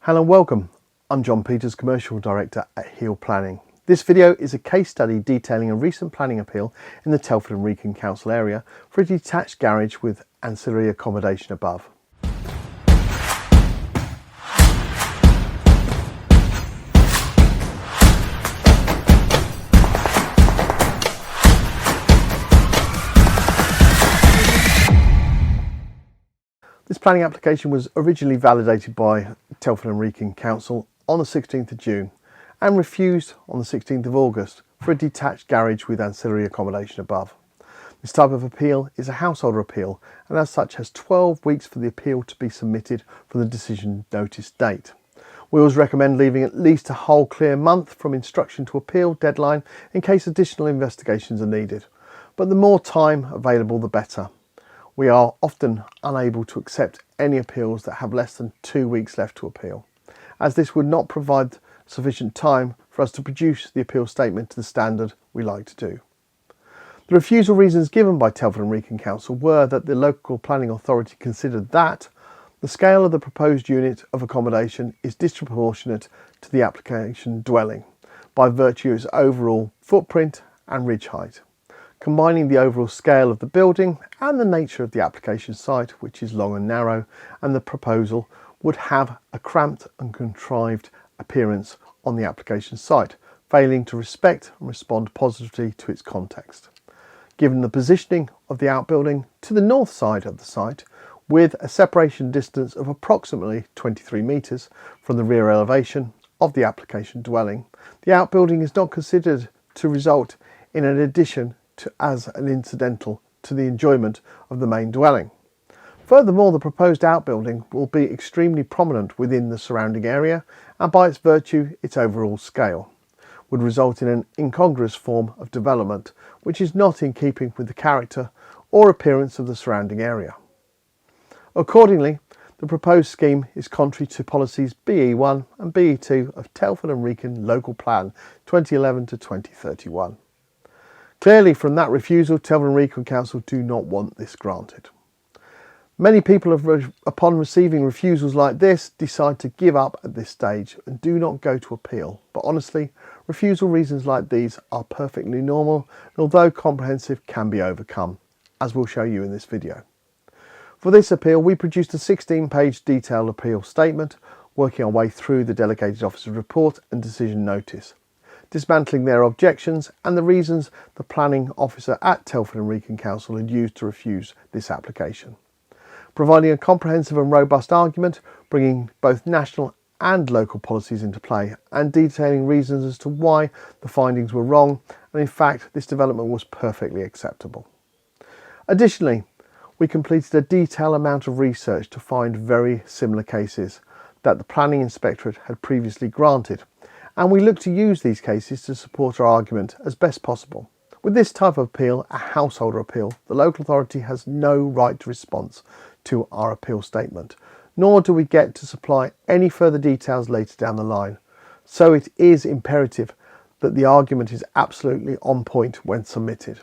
Hello and welcome. I'm John Peters, Commercial Director at Hill Planning. This video is a case study detailing a recent planning appeal in the Telford and Wrekin Council area for a detached garage with ancillary accommodation above. This planning application was originally validated by Telford and Wrekin Council on the 16th of June and refused on the 16th of August for a detached garage with ancillary accommodation above. This type of appeal is a householder appeal and as such has 12 weeks for the appeal to be submitted from the decision notice date. We always recommend leaving at least a whole clear month from instruction to appeal deadline in case additional investigations are needed, but the more time available the better. We are often unable to accept any appeals that have less than 2 weeks left to appeal, as this would not provide sufficient time for us to produce the appeal statement to the standard we like to do. The refusal reasons given by Telford and Wrekin Council were that the local planning authority considered that the scale of the proposed unit of accommodation is disproportionate to the application dwelling by virtue of its overall footprint and ridge height. Combining the overall scale of the building and the nature of the application site, which is long and narrow, and the proposal would have a cramped and contrived appearance on the application site, failing to respect and respond positively to its context. Given the positioning of the outbuilding to the north side of the site, with a separation distance of approximately 23 metres from the rear elevation of the application dwelling, the outbuilding is not considered to result in an addition as an incidental to the enjoyment of the main dwelling. Furthermore, the proposed outbuilding will be extremely prominent within the surrounding area and by its virtue, its overall scale, would result in an incongruous form of development which is not in keeping with the character or appearance of the surrounding area. Accordingly, the proposed scheme is contrary to policies BE1 and BE2 of Telford and Wrekin Local Plan 2011 to 2031. Clearly, from that refusal, Telford and Wrekin Council do not want this granted. Many people, upon receiving refusals like this, decide to give up at this stage and do not go to appeal. But honestly, refusal reasons like these are perfectly normal, and although comprehensive, can be overcome, as we'll show you in this video. For this appeal, we produced a 16-page detailed appeal statement, working our way through the delegated officer's report and decision notice, dismantling their objections and the reasons the planning officer at Telford and Wrekin Council had used to refuse this application. Providing a comprehensive and robust argument, bringing both national and local policies into play and detailing reasons as to why the findings were wrong and in fact this development was perfectly acceptable. Additionally, we completed a detailed amount of research to find very similar cases that the planning inspectorate had previously granted, and we look to use these cases to support our argument as best possible. With this type of appeal, a householder appeal, the local authority has no right to response to our appeal statement, nor do we get to supply any further details later down the line. So it is imperative that the argument is absolutely on point when submitted.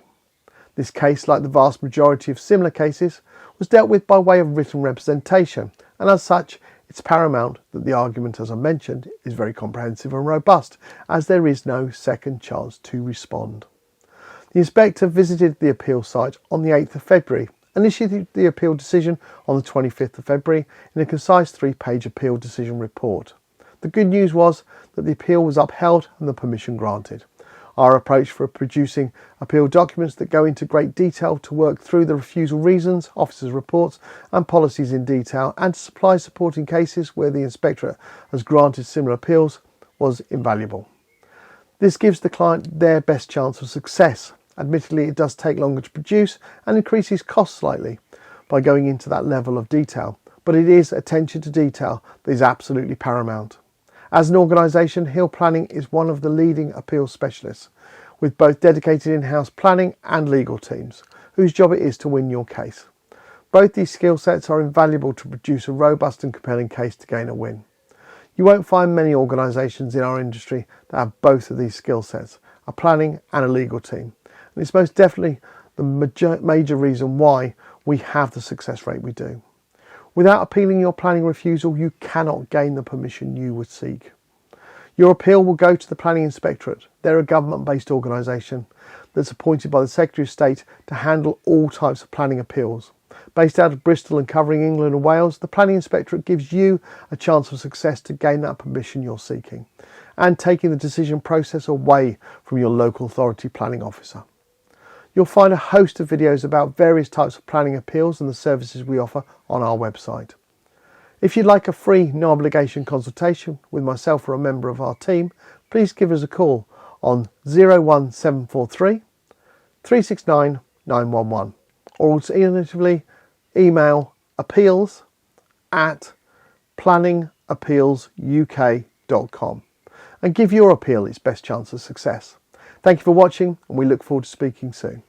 This case, like the vast majority of similar cases, was dealt with by way of written representation, and as such, it's paramount that the argument, as I mentioned, is very comprehensive and robust, as there is no second chance to respond. The inspector visited the appeal site on the 8th of February and issued the appeal decision on the 25th of February in a concise 3-page appeal decision report. The good news was that the appeal was upheld and the permission granted. Our approach for producing appeal documents that go into great detail to work through the refusal reasons, officers' reports and policies in detail and to supply supporting cases where the inspectorate has granted similar appeals was invaluable. This gives the client their best chance of success. Admittedly, it does take longer to produce and increases costs slightly by going into that level of detail, but it is attention to detail that is absolutely paramount. As an organisation, Hill Planning is one of the leading appeal specialists, with both dedicated in-house planning and legal teams, whose job it is to win your case. Both these skill sets are invaluable to produce a robust and compelling case to gain a win. You won't find many organisations in our industry that have both of these skill sets, a planning and a legal team, and it's most definitely the major reason why we have the success rate we do. Without appealing your planning refusal, you cannot gain the permission you would seek. Your appeal will go to the Planning Inspectorate. They're a government-based organisation that's appointed by the Secretary of State to handle all types of planning appeals. Based out of Bristol and covering England and Wales, the Planning Inspectorate gives you a chance of success to gain that permission you're seeking and taking the decision process away from your local authority planning officer. You'll find a host of videos about various types of planning appeals and the services we offer on our website. If you'd like a free, no obligation consultation with myself or a member of our team, please give us a call on 01743 369 911 or alternatively email appeals@planningappealsuk.com and give your appeal its best chance of success. Thank you for watching, and we look forward to speaking soon.